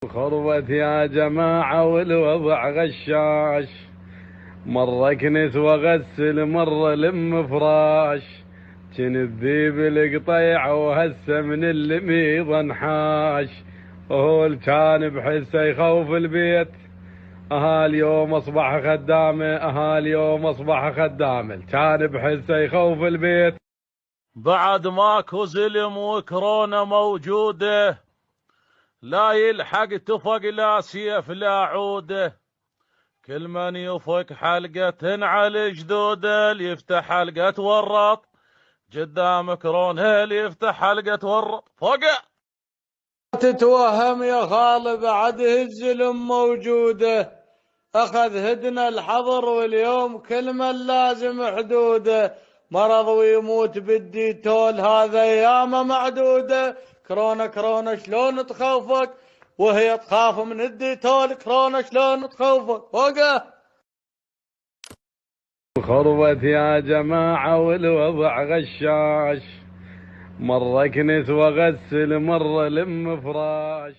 خربت يا جماعة والوضع غشاش، مرة كنت واغسل مرة لم فراش، جن الذيب القطيع وهسه من اللميض انحاش. هول كان بحسه يخوف البيت، اليوم اصبح خدامه، اليوم اصبح خدامه، كان بحسه يخوف البيت. بعد ماكو زلم وكورونا موجوده، لا يلحق تفق لا سيف لا عوده، كل من يفك حلقة على جدوده، اللي يفتح حلقة ورط قدام كورونا، اللي يفتح حلقة ورط فوقه. تتوهم يا خال بعده الزلم موجوده، أخذ هدنا الحظر واليوم كل من لازم حدوده، مرض ويموت بالديتول هذا أيامه معدودة. كورونا كورونا شلون تخوفك وهي تخاف من الديتول، كورونا شلون تخوفك فوقه. خربت يا جماعة والوضع غشاش، مرة كنت واغسل مرة لم فراش.